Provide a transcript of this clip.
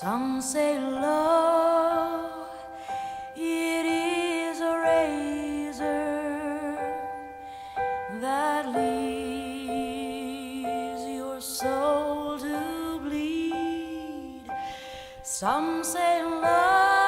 Some say love, it is a razor that leaves your soul to bleed. Some say love